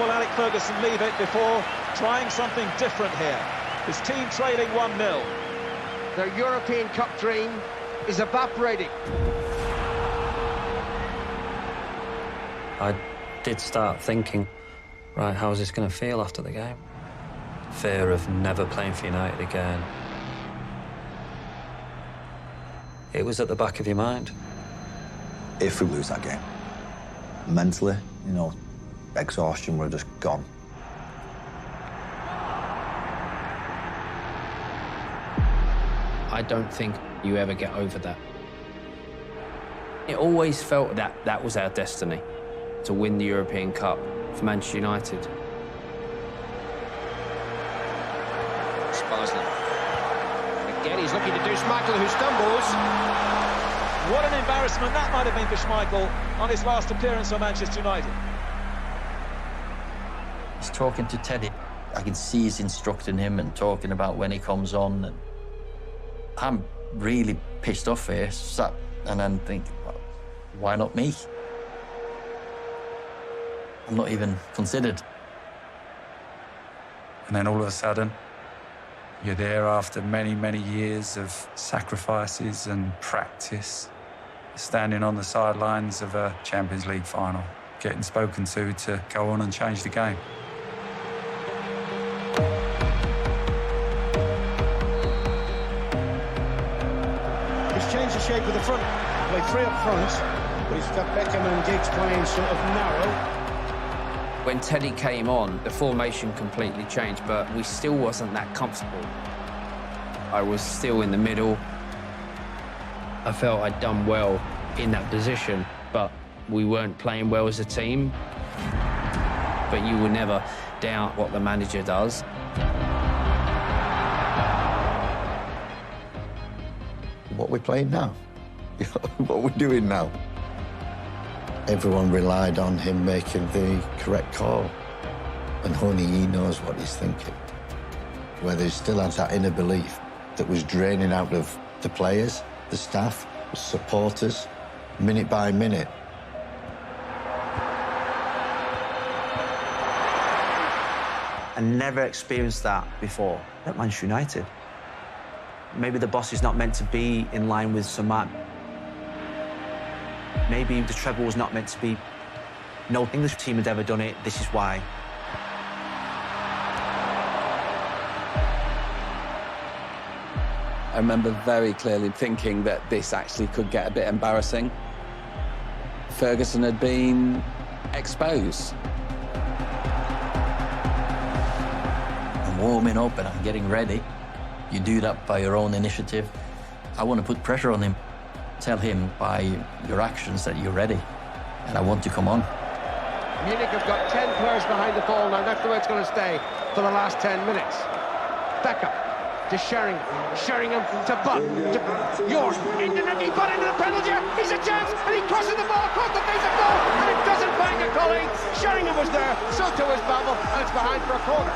will Alex Ferguson leave it before trying something different here? His team trailing 1-0. Their European Cup dream is evaporating. I did start thinking, right, how's this going to feel after the game? Fear of never playing for United again. It was at the back of your mind. If we lose that game, mentally, you know, exhaustion would have just gone. I don't think you ever get over that. It always felt that that was our destiny, to win the European Cup for Manchester United. Sparsland. Again, he's looking to do Schmeichel, who stumbles. What an embarrassment that might have been for Schmeichel on his last appearance for Manchester United. He's talking to Teddy. I can see he's instructing him and talking about when he comes on. And I'm really pissed off here, sat and then think, why not me? I'm not even considered. And then all of a sudden, you're there after many, many years of sacrifices and practice, standing on the sidelines of a Champions League final, getting spoken to go on and change the game. He's changed the shape of the front. Played three up front, but he's got Beckham and Giggs playing sort of narrow. When Teddy came on, the formation completely changed, but we still wasn't that comfortable. I was still in the middle. I felt I'd done well in that position, but we weren't playing well as a team. But you will never doubt what the manager does. What we're playing now, what we're doing now. Everyone relied on him making the correct call, and only he knows what he's thinking. Whether he still has that inner belief that was draining out of the players, the staff, the supporters, minute by minute. I never experienced that before at Manchester United. Maybe the boss is not meant to be in line with Sir Matt. Maybe the treble was not meant to be. No English team had ever done it. This is why. I remember very clearly thinking that this actually could get a bit embarrassing. Ferguson had been exposed. I'm warming up and I'm getting ready. You do that by your own initiative. I want to put pressure on him. Tell him by your actions that you're ready, and I want to come on. Munich have got 10 players behind the ball now. That's the way it's going to stay for the last 10 minutes. Beckham to Sheringham. Sheringham to Butt. Yours. Into the deep, Butt into the penalty. He's a chance, and he crosses the ball across the face of goal, and it doesn't find a colleague. Sheringham was there, so too was Babel, and it's behind for a corner.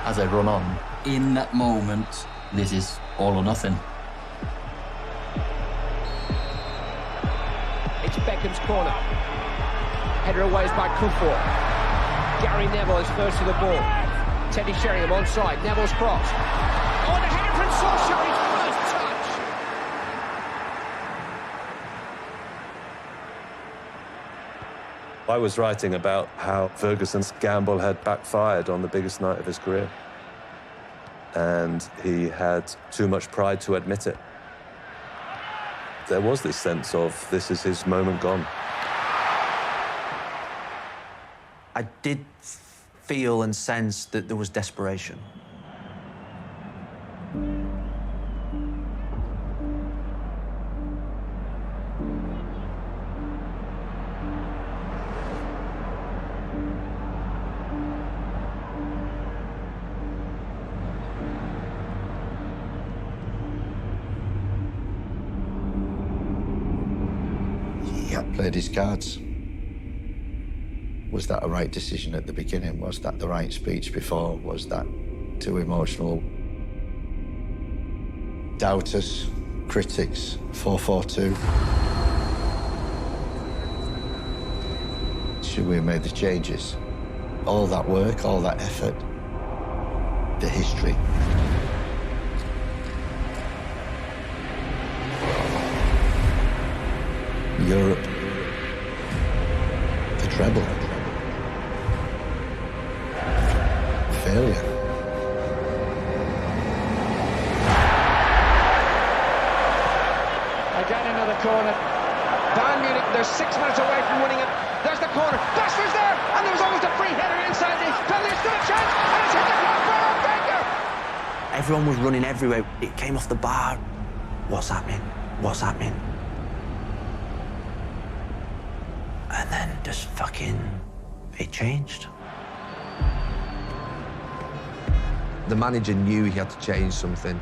As I run on, in that moment, this is all or nothing. It's Beckham's corner. Header away is by Kufor. Gary Neville is first to the ball. Teddy Sheringham onside. Neville's cross. Oh, and a header from Solskjaer. His first touch. I was writing about how Ferguson's gamble had backfired on the biggest night of his career. And he had too much pride to admit it. There was this sense of, this is his moment gone. I did feel and sense that there was desperation. He had played his cards. Was that a right decision at the beginning? Was that the right speech before? Was that too emotional? Doubters, critics, 4-4-2. Should we have made the changes? All that work, all that effort, the history. Europe, the treble. Failure. Again, another corner. Bayern Munich, they're 6 minutes away from winning it. There's the corner. Basler's there, and there was almost a free header inside the penalty. There's still a chance, and it's hit the crossbar on Baker. Everyone was running everywhere. It came off the bar. What's happening? What's happening? And then just fucking, it changed. The manager knew he had to change something.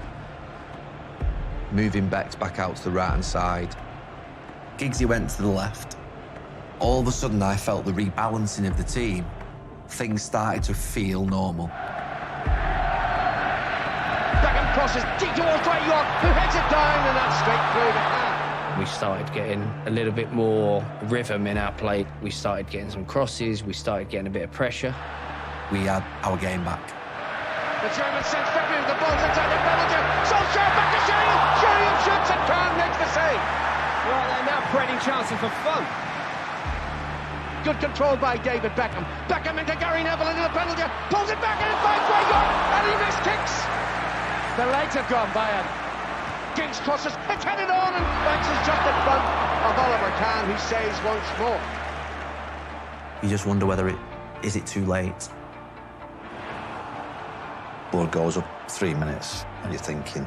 Moving Bex back out to the right-hand side. Giggsy went to the left. All of a sudden, I felt the rebalancing of the team. Things started to feel normal. Beckham crosses deep towards Dwight York, who heads it down, and that's straight through the hand. We started getting a little bit more rhythm in our play. We started getting some crosses. We started getting a bit of pressure. We had our game back. The German sends Ferguson, the ball's inside the penalty. Solskjaer back to Sheringham. Sheringham shoots and Kahn makes the save. Well, they're now creating chances for fun. Good control by David Beckham. Beckham into Gary Neville into the penalty. Pulls it back and it finds Dwight York. And he missed kicks. The legs have gone, Bayern. Giggs crosses. It's headed on and Banks is just in front of Oliver Kahn, who saves once more. You just wonder whether is it too late? Blood goes up 3 minutes and you're thinking,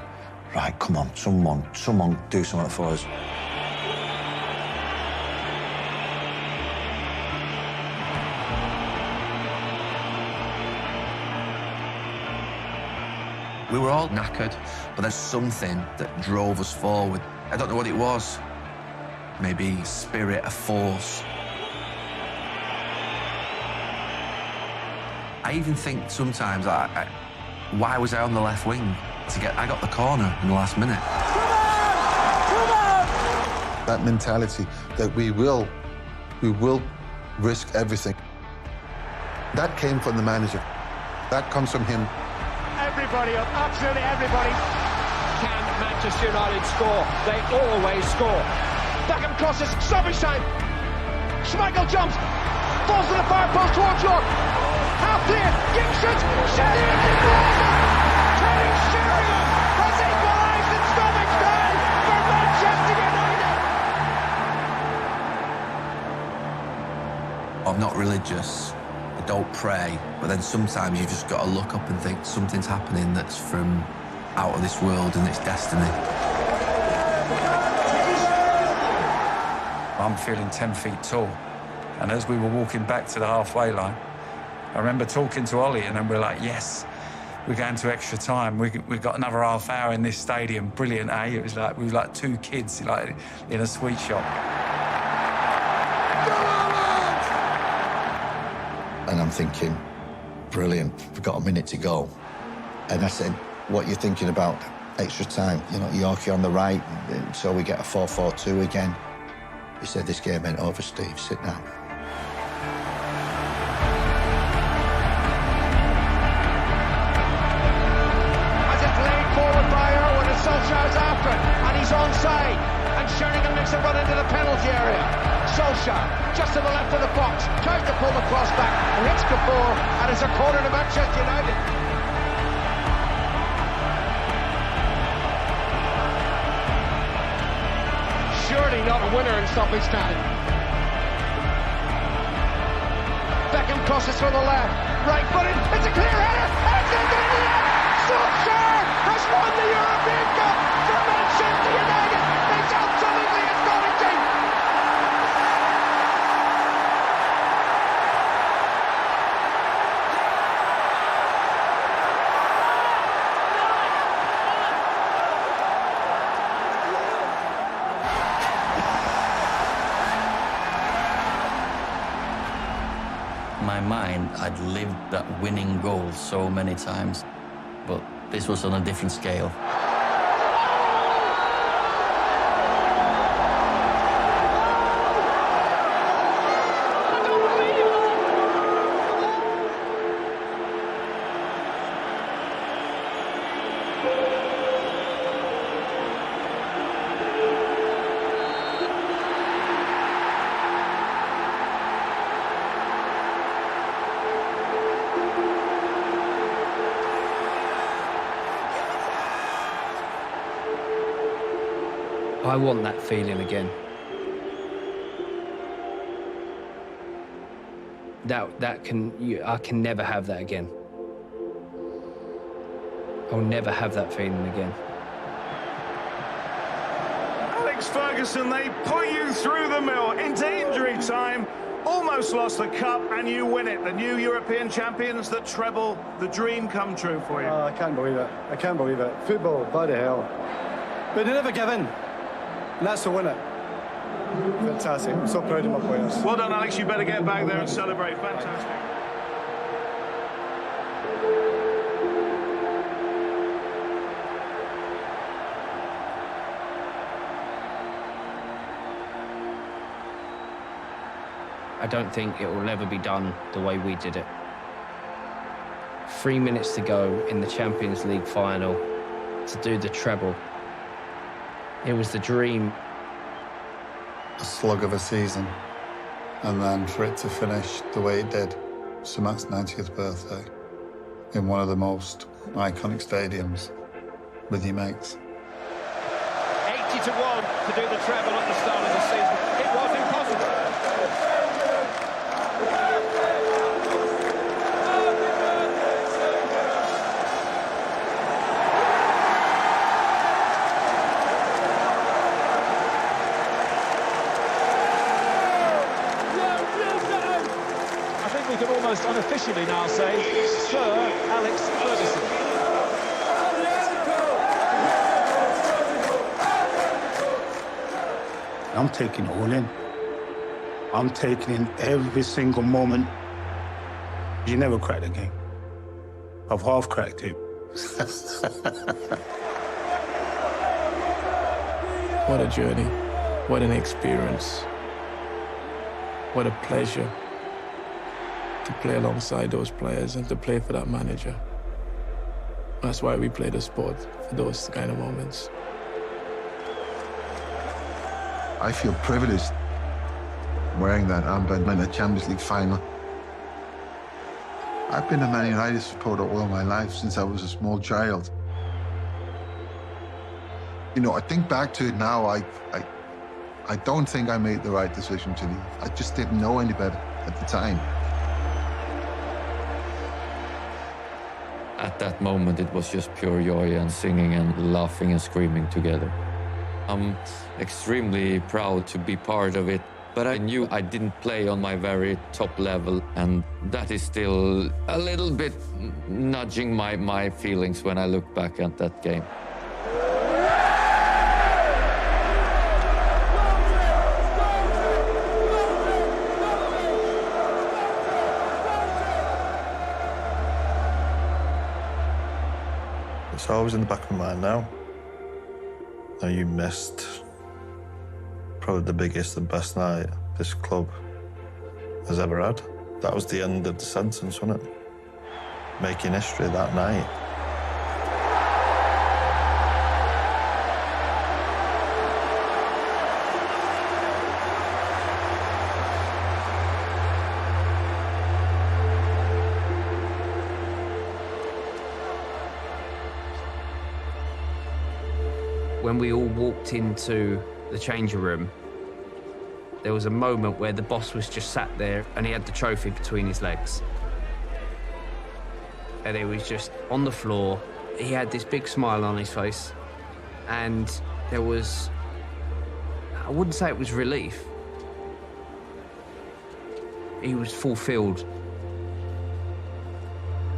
right, come on, someone do something for us. We were all knackered, but there's something that drove us forward. I don't know what it was. Maybe spirit, a force. I even think sometimes, why was I on the left wing? I got the corner in the last minute. That mentality that we will risk everything. That came from the manager. That comes from him. Everybody up, absolutely everybody. Can Manchester United score? They always score. Beckham crosses, stoppage time. Schmeichel jumps, falls to the far post towards York. Half clear, Giggs shoots, Sheringham equalises. Teddy Sheringham has equalised in stoppage time for Manchester United. I'm not religious. I don't pray, but then sometimes you just got to look up and think something's happening that's from out of this world and it's destiny. I'm feeling 10 feet tall. And as we were walking back to the halfway line, I remember talking to Ollie and then we're like, yes, we're going to extra time. We've got another half hour in this stadium. Brilliant, eh? It was like, we were like two kids like in a sweet shop. And I'm thinking, brilliant, we've got a minute to go. And I said, what are you thinking about extra time? You know, Yorkie on the right, so we get a 4-4-2 again. He said, this game ain't over, Steve, sit down. As it's laid forward by Irwin and Solskjaer's after it, and he's onside. And Sheringham makes a run into the penalty area. Solskjaer, just to the left of the box, tries to pull the cross back, and hits Kapoor, and it's a corner to Manchester United. Surely not a winner in stoppage time. Beckham crosses from the left, right footed, it's a clear header, and it's going to get in the net. Solskjaer has won the European Cup for Manchester United. It's absolutely astonishing. In my mind, I'd lived that winning goal so many times, but this was on a different scale. I want that feeling again. I can never have that again. I'll never have that feeling again. Alex Ferguson, they put you through the mill into injury time, almost lost the cup, and you win it. The new European champions, the treble, the dream come true for you. Oh, I can't believe it. I can't believe it. Football, bloody hell. But they never give in, and that's to win it. Fantastic. I'm so proud of my players. Well done, Alex. You better get back there and celebrate. Fantastic. I don't think it will ever be done the way we did it. 3 minutes to go in the Champions League final to do the treble. It was the dream. A slug of a season, and then for it to finish the way it did, Samat's 90th birthday, in one of the most iconic stadiums with your mates. 80 to 1 to do the treble at the start of the season. It was impossible. We can almost unofficially now say Sir Alex Ferguson. I'm taking it all in. I'm taking in every single moment. You never cracked a game. I've half cracked it. What a journey. What an experience. What a pleasure to play alongside those players and to play for that manager. That's why we play the sport, for those kind of moments. I feel privileged wearing that armband in a Champions League final. I've been a Man United supporter all my life since I was a small child. You know, I think back to it now, I don't think I made the right decision to leave. I just didn't know any better at the time. At that moment, it was just pure joy and singing and laughing and screaming together. I'm extremely proud to be part of it, but I knew I didn't play on my very top level, and that is still a little bit nudging my feelings when I look back at that game. It's always in the back of my mind now. Now you missed probably the biggest and best night this club has ever had. That was the end of the sentence, wasn't it? Making history that night. When we all walked into the changing room, there was a moment where the boss was just sat there and he had the trophy between his legs. And he was just on the floor. He had this big smile on his face. And there was, I wouldn't say it was relief. He was fulfilled